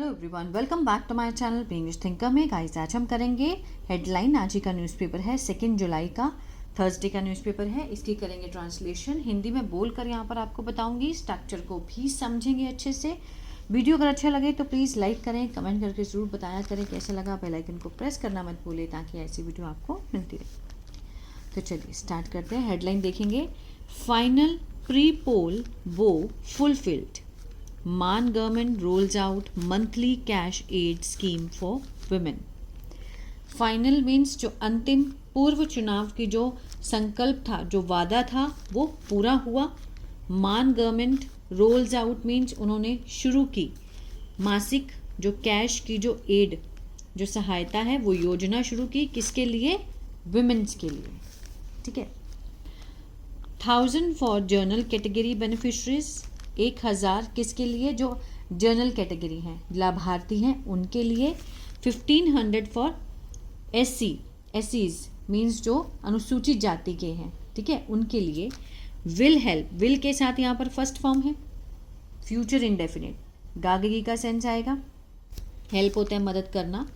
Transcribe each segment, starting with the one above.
Hello everyone, welcome back to my channel English thinker में। Guys, आज हम करेंगे हेडलाइन। आज ही का न्यूज़पेपर है 2 जुलाई का, थर्सडे का न्यूज़पेपर है। इसकी करेंगे ट्रांसलेशन, हिंदी में बोलकर यहाँ पर आपको बताऊंगी। स्ट्रक्चर को भी समझेंगे अच्छे से। वीडियो अगर अच्छा लगे तो प्लीज़ लाइक करें, कमेंट करके ज़रूर बताया करें कैसा लगा। बेल आइकन को प्रेस करना मत भूलें ताकि ऐसी वीडियो आपको मिलती रहे। तो चलिए स्टार्ट करते हैं। हेडलाइन देखेंगे, final pre poll vow fulfilled, Mann government rolls out monthly cash aid scheme for women. Final means जो अंतिम, पूर्व चुनाव की जो संकल्प था, जो वादा था, वो पूरा हुआ। मान गवर्नमेंट रोल्स आउट मीन्स उन्होंने शुरू की मासिक जो कैश की जो एड, जो सहायता है, वो योजना शुरू की। किसके लिए? वुमेन्स के लिए। ठीक है। 1000 फॉर जर्नल कैटेगरी बेनिफिशरीज, 1000 किसके लिए? जो जर्नल कैटेगरी हैं, लाभार्थी हैं, उनके लिए। 1500 फॉर एससी, एसीज मीन्स जो अनुसूचित जाति के हैं, ठीक है, उनके लिए। विल हेल्प, विल के साथ यहाँ पर फर्स्ट फॉर्म है, फ्यूचर इंडेफिनिट, गागेगी का सेंस आएगा। हेल्प होता है मदद करना,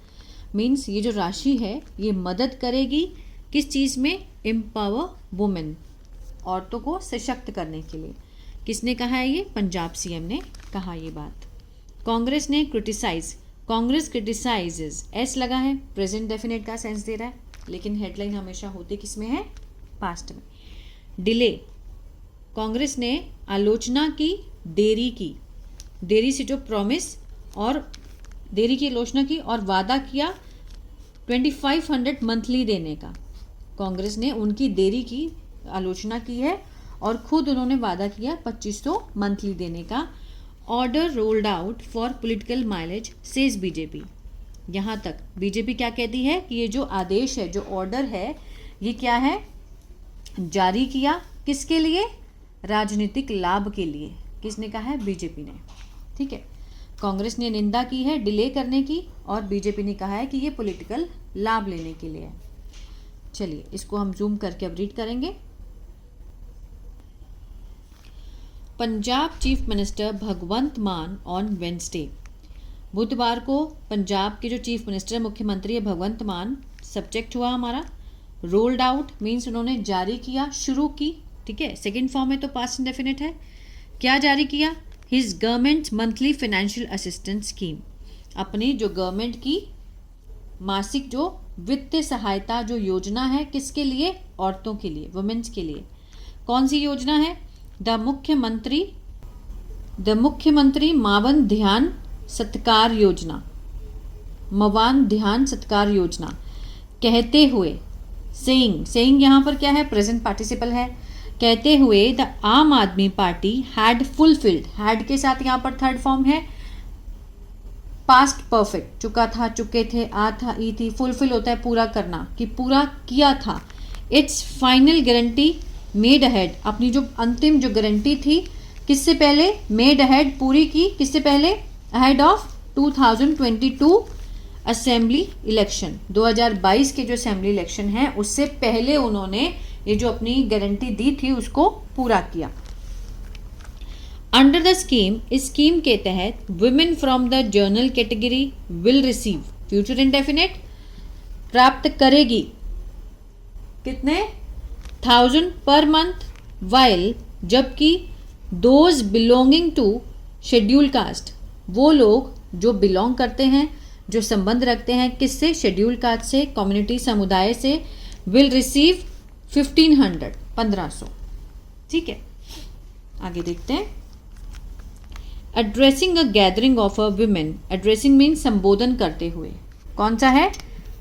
मीन्स ये जो राशि है ये मदद करेगी किस चीज़ में? एम्पावर वुमेन, औरतों को सशक्त करने के लिए। किसने कहा है ये? पंजाब सीएम ने कहा ये बात। कांग्रेस ने क्रिटिसाइज, कांग्रेस क्रिटिसाइजेज, एस लगा है, प्रेजेंट डेफिनेट का सेंस दे रहा है, लेकिन हेडलाइन हमेशा होती किस में है? पास्ट में। डिले, कांग्रेस ने आलोचना की, देरी की, देरी से जो प्रॉमिस और देरी की आलोचना की और वादा किया 2500 मंथली देने का। कांग्रेस ने उनकी देरी की आलोचना की है और खुद उन्होंने वादा किया 2500 मंथली देने का। Order rolled out for political mileage says BJP. यहाँ तक बीजेपी क्या कहती है कि ये जो आदेश है, जो ऑर्डर है, ये क्या है? जारी किया किसके लिए? राजनीतिक लाभ के लिए। किसने कहा है? बीजेपी ने। ठीक है। कांग्रेस ने निंदा की है डिले करने की और बीजेपी ने कहा है कि ये पॉलिटिकल लाभ लेने के लिए है। चलिए इसको हम जूम करके अब रीड करेंगे। पंजाब चीफ मिनिस्टर भगवंत मान ऑन वेंसडे, बुधवार को पंजाब के जो चीफ मिनिस्टर, मुख्यमंत्री है, भगवंत मान, सब्जेक्ट हुआ हमारा। रोल्ड आउट मीन्स उन्होंने जारी किया, शुरू की। ठीक है, सेकंड फॉर्म है तो पास्ट इंडेफिनिट है। क्या जारी किया? His government monthly financial assistance scheme, अपनी जो गवर्नमेंट की मासिक जो वित्तीय सहायता जो योजना है, किसके लिए? औरतों के लिए, वुमेन्स के लिए। कौन सी योजना है? द मुख्यमंत्री मावन ध्यान सत्कार योजना, मवान ध्यान सत्कार योजना। कहते हुए, सेइंग यहाँ पर क्या है? प्रेजेंट पार्टिसिपल है। कहते हुए द आम आदमी पार्टी हैड फुलफिल्ड, हैड के साथ यहाँ पर थर्ड फॉर्म है, पास्ट परफेक्ट, चुका था, चुके थे, आ था, ई थी। फुलफिल होता है पूरा करना, कि पूरा किया था। It's final guarantee made ahead, अपनी जो अंतिम जो गारंटी थी, किससे पहले? मेड अहेड, पूरी की, किससे पहले? अहेड ऑफ 2022 असेंबली इलेक्शन, 2022 के जो असेंबली इलेक्शन है उससे पहले उन्होंने ये जो अपनी गारंटी दी थी उसको पूरा किया। अंडर द स्कीम, इस स्कीम के तहत women from the general category will receive, future indefinite, प्राप्त करेगी कितने? 1000 पर मंथ, वाइल, जबकि those belonging to schedule caste, वो लोग जो बिलोंग करते हैं, जो संबंध रखते हैं किससे? शेड्यूल कास्ट से, कम्युनिटी, समुदाय से, विल रिसीव 1500, 1500। ठीक है, आगे देखते हैं। Addressing a gathering of a women, addressing mean संबोधन करते हुए। कौन सा है?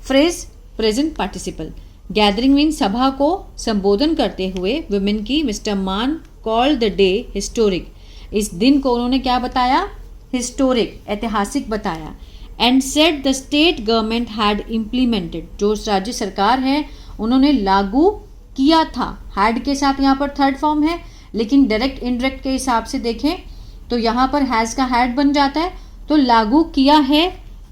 Phrase present participle. Gathering mean सभा को संबोधन करते हुए वुमेन की। मिस्टर मान कॉल्ड द डे हिस्टोरिक, इस दिन को उन्होंने क्या बताया? हिस्टोरिक, ऐतिहासिक बताया। And said the state government had implemented, जो राज्य सरकार है उन्होंने लागू किया था। हैड के साथ यहाँ पर थर्ड फॉर्म है, लेकिन डायरेक्ट इनडायरेक्ट के हिसाब से देखें तो यहाँ पर हैज़ का हैड बन जाता है, तो लागू किया है।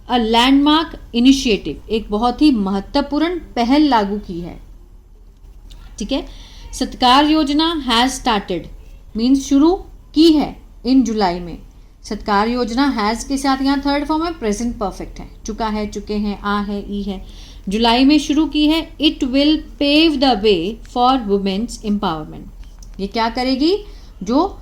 अ लैंडमार्क इनिशिएटिव, एक बहुत ही महत्वपूर्ण पहल लागू की है। ठीक है। सत्कार योजना हैज स्टार्टेड मीन्स शुरू की है इन जुलाई में। सत्कार योजना हैज़ के साथ यहाँ थर्ड फॉर्म है, प्रेजेंट परफेक्ट है, चुका है, चुके हैं, आ है, ई है, जुलाई में शुरू की है। It will pave the way for women's empowerment. ये क्या करेगी, जो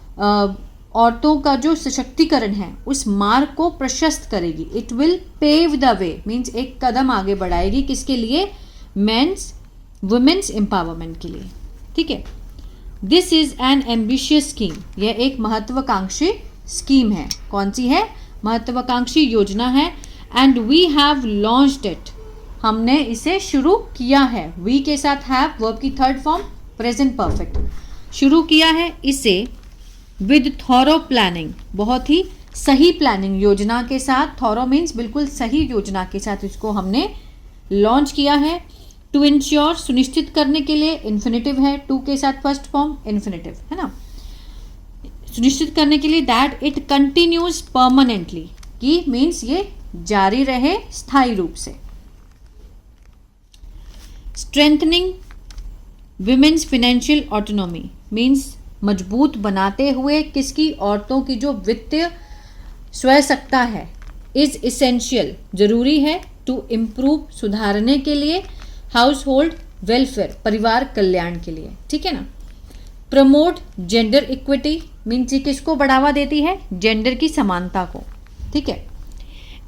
औरतों का जो सशक्तिकरण है उस मार्ग को प्रशस्त करेगी। It will pave the way means एक कदम आगे बढ़ाएगी, किसके लिए, वुमेन्स एम्पावरमेंट के लिए। ठीक है, this is an ambitious scheme, यह एक महत्वाकांक्षी स्कीम है। कौन सी है, महत्वाकांक्षी योजना है। And we have launched it, हमने इसे शुरू किया है। वी के साथ हैव वर्ब की थर्ड फॉर्म प्रेजेंट परफेक्ट, शुरू किया है इसे विद थॉरो प्लानिंग, बहुत ही सही प्लानिंग योजना के साथ। थॉरो मीन्स बिल्कुल सही योजना के साथ इसको हमने लॉन्च किया है। टू इंश्योर सुनिश्चित करने के लिए, इन्फिनेटिव है, टू के साथ फर्स्ट फॉर्म इन्फिनेटिव है ना, सुनिश्चित करने के लिए। दैट इट कंटिन्यूज परमानेंटली, की मीन्स ये जारी रहे स्थायी रूप से। Strengthening women's financial autonomy means मजबूत बनाते हुए किसकी, औरतों की जो वित्तीय स्वयंसत्ता है। इज इसेंशियल, जरूरी है। टू इम्प्रूव, सुधारने के लिए। हाउस होल्ड वेलफेयर, परिवार कल्याण के लिए। ठीक है ना। प्रमोट जेंडर इक्विटी मीन्स ये किसको बढ़ावा देती है, जेंडर की समानता को। ठीक है।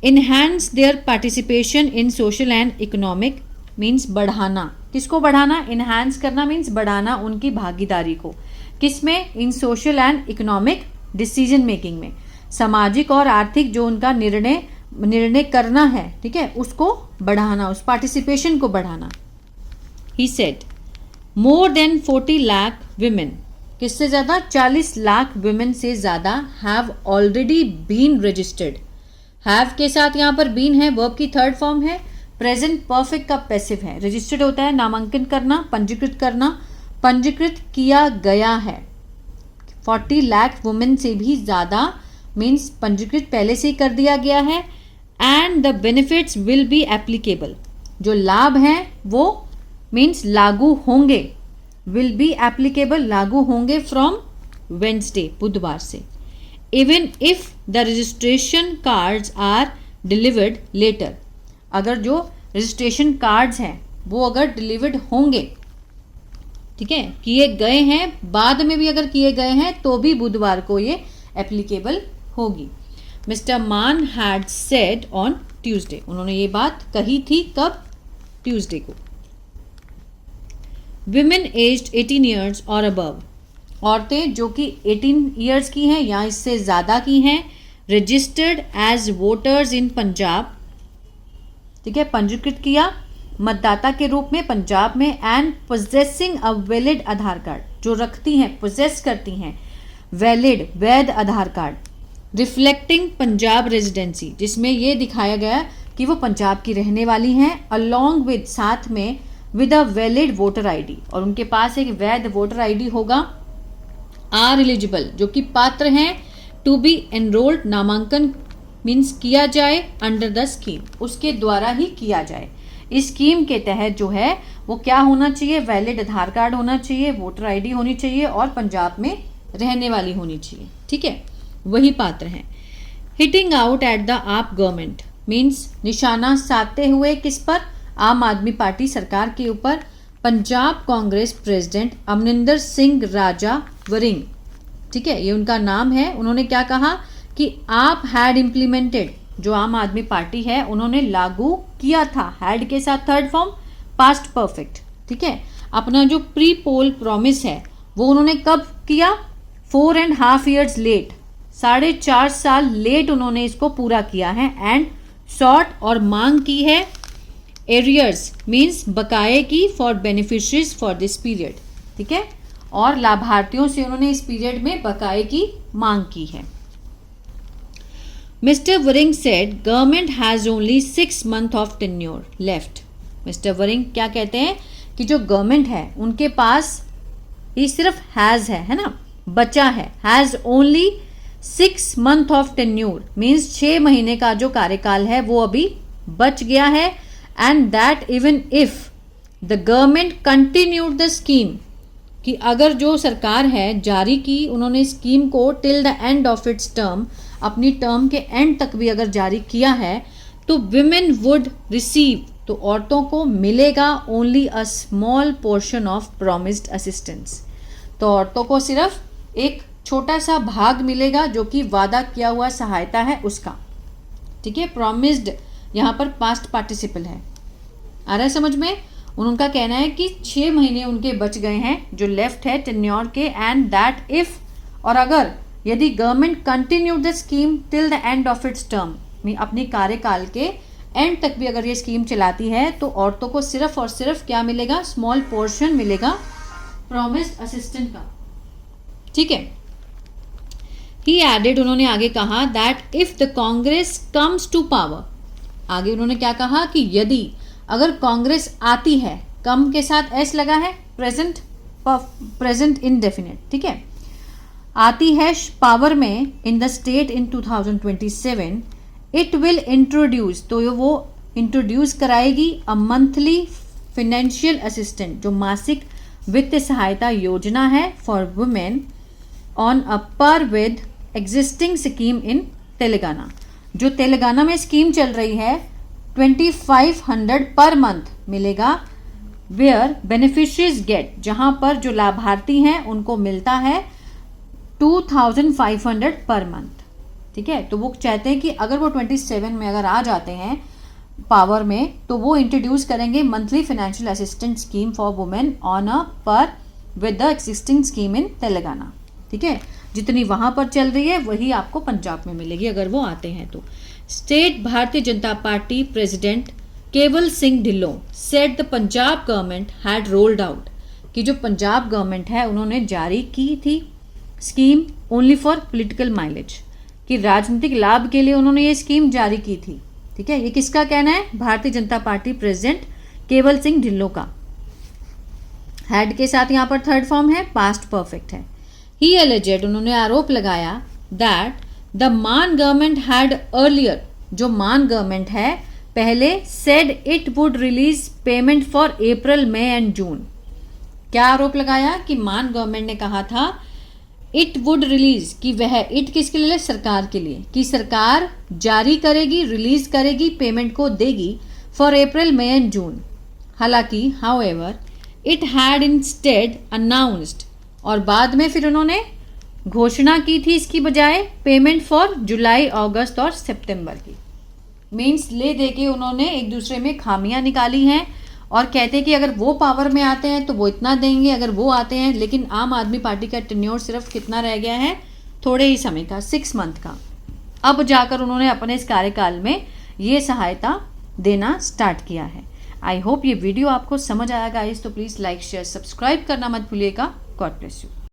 Enhance their participation in social and economic means बढ़ाना, किसको बढ़ाना, इनहैंस करना मीन्स बढ़ाना उनकी भागीदारी को, किसमें, इन social and economic decision making में, सामाजिक और आर्थिक जो उनका निर्णय करना है, ठीक है, उसको बढ़ाना, उस पार्टिसिपेशन को बढ़ाना। He said more than 40 lakh women, किससे ज़्यादा, 40 लाख विमेन से ज़्यादा have already been registered. Have के साथ यहाँ पर बीन है, वर्ब की थर्ड फॉर्म है, प्रेजेंट परफेक्ट का पैसिव है। रजिस्टर्ड होता है नामांकन करना, पंजीकृत करना, पंजीकृत किया गया है। 40 लाख वुमेन से भी ज़्यादा मीन्स पंजीकृत पहले से ही कर दिया गया है। And the benefits will be applicable, जो लाभ हैं वो मीन्स लागू होंगे, विल बी एप्लीकेबल लागू होंगे फ्रॉम वेंसडे, बुधवार से। Even if the registration cards are delivered later, अगर जो रजिस्ट्रेशन कार्ड्स हैं वो अगर डिलीवर्ड होंगे, ठीक है, किए गए हैं, बाद में भी अगर किए गए हैं तो भी बुधवार को ये एप्लीकेबल होगी। मिस्टर मान हैड सेड ऑन ट्यूसडे, उन्होंने ये बात कही थी कब, ट्यूसडे को। विमेन एज्ड 18 ईयर्स और अबव, औरतें जो कि 18 ईयर्स की हैं या इससे ज़्यादा की हैं, registered as voters in Punjab, ठीक है, पंजीकृत किया मतदाता के रूप में पंजाब में। And possessing a valid Aadhaar card, जो रखती हैं, पोजेस करती हैं वैलिड वैध आधार कार्ड, रिफ्लेक्टिंग पंजाब रेजिडेंसी, जिसमें ये दिखाया गया कि वो पंजाब की रहने वाली हैं, अलोंग विद, साथ में, with a valid voter ID, और उनके पास एक वैध वोटर आईडी होगा। आर एलिजिबल, जो कि पात्र हैं, टू बी एनरोल्ड, नामांकन मीन्स किया जाए, अंडर द स्कीम, उसके द्वारा ही किया जाए। इस स्कीम के तहत जो है वो क्या होना चाहिए, वैलिड आधार कार्ड होना चाहिए, वोटर आईडी होनी चाहिए और पंजाब में रहने वाली होनी चाहिए, ठीक है, वही पात्र हैं। हिटिंग आउट एट द आप गवर्नमेंट मीन्स निशाना साधते हुए किस पर, आम आदमी पार्टी सरकार के ऊपर। पंजाब कांग्रेस प्रेसिडेंट अमरिंदर सिंह राजा वरिंग, ठीक है, ये उनका नाम है। उन्होंने क्या कहा कि आप हैड इम्प्लीमेंटेड, जो आम आदमी पार्टी है उन्होंने लागू किया था, हैड के साथ थर्ड फॉर्म पास्ट परफेक्ट, ठीक है, अपना जो प्री पोल प्रॉमिस है वो उन्होंने कब किया, 4.5 years लेट, 4.5 साल लेट उन्होंने इसको पूरा किया है। एंड शॉर्ट, और मांग की है, एरियर्स मीन्स बकाये की, for beneficiaries for this period, ठीक है, और लाभार्थियों से उन्होंने इस पीरियड में बकाये की मांग की है। Mister worrying said government has only 6 months of tenure left. Mister worrying क्या कहते हैं कि जो गवर्नमेंट है उनके पास ये सिर्फ हैज है ना, बचा है, has only 6 months of tenure means 6 महीने का जो कार्यकाल है वो अभी बच गया है। And that even if the government continued the scheme, कि अगर जो सरकार है जारी की उन्होंने स्कीम को till the end of its term, अपनी टर्म के एंड तक भी अगर जारी किया है तो विमेन वुड रिसीव, तो औरतों को मिलेगा only a small portion of promised assistance, तो औरतों को सिर्फ एक छोटा सा भाग मिलेगा जो कि वादा किया हुआ सहायता है उसका। ठीक है, प्रॉमिस्ड यहाँ पर पास्ट पार्टिसिपल है, आ रहा है समझ में। उनका कहना है कि 6 महीने उनके बच गए हैं जो लेफ्ट है टेन्योर के, एंड दैट इफ, और अगर यदि government continue the scheme till the end of its term, अपनी कार्यकाल के एंड तक भी अगर ये स्कीम चलाती है तो औरतों को सिर्फ और सिर्फ क्या मिलेगा, स्मॉल पोर्शन मिलेगा प्रॉमिस्ड असिस्टेंट का। ठीक है, ही एडेड, उन्होंने आगे कहा that if the Congress comes to power, आगे उन्होंने क्या कहा कि यदि अगर कांग्रेस आती है, कम के साथ एस लगा है, प्रेजेंट इंडेफिनिट, ठीक है, आती है पावर में in the state in 2027, it will introduce, तो वो इंट्रोड्यूस कराएगी अ मंथली फाइनेंशियल असिस्टेंट, जो मासिक वित्त सहायता योजना है फॉर वुमेन ऑन अ पर with existing scheme in Telangana, जो तेलंगाना में स्कीम चल रही है 2500 पर मंथ मिलेगा, वेयर बेनिफिशरीज गेट, जहां पर जो लाभार्थी हैं उनको मिलता है 2500 पर मंथ। ठीक है, तो वो चाहते हैं कि अगर वो 27 में अगर आ जाते हैं पावर में तो वो इंट्रोड्यूस करेंगे monthly financial assistant scheme for women on a पर with the existing scheme in Telangana. ठीक है, जितनी वहां पर चल रही है वही आपको पंजाब में मिलेगी अगर वो आते हैं तो। State Bharatiya Janata party president केवल Singh Dhillon said the Punjab government had rolled out, कि जो पंजाब गवर्नमेंट है उन्होंने जारी की थी scheme only for political mileage, कि राजनीतिक लाभ के लिए उन्होंने ये स्कीम जारी की थी। ठीक है, ये किसका कहना है, भारतीय जनता पार्टी प्रेसिडेंट केवल सिंह ढिल्लों का। हैड के साथ यहाँ पर थर्ड फॉर्म है, पास्ट परफेक्ट है। ही एलिजेड, उन्होंने आरोप लगाया that the Mann government had earlier, जो मान गवर्नमेंट है पहले said it would release payment for April May and June. क्या आरोप लगाया कि मान गवर्नमेंट ने कहा था इट वुड रिलीज, कि वह इट किसके लिए, सरकार के लिए, कि सरकार जारी करेगी, रिलीज करेगी, पेमेंट को देगी for April May and June. हालांकि however it had instead announced, और बाद में फिर उन्होंने घोषणा की थी इसकी बजाय पेमेंट फॉर जुलाई, अगस्त और सितंबर की। मीन्स ले दे के उन्होंने एक दूसरे में खामियां निकाली हैं और कहते हैं कि अगर वो पावर में आते हैं तो वो इतना देंगे, अगर वो आते हैं, लेकिन आम आदमी पार्टी का टेन्योर सिर्फ कितना रह गया है, थोड़े ही समय का, 6 मंथ का। अब जाकर उन्होंने अपने इस कार्यकाल में ये सहायता देना स्टार्ट किया है। आई होप ये वीडियो आपको समझ आया गाइस, तो प्लीज़ लाइक शेयर सब्सक्राइब करना मत भूलिएगा। God bless you.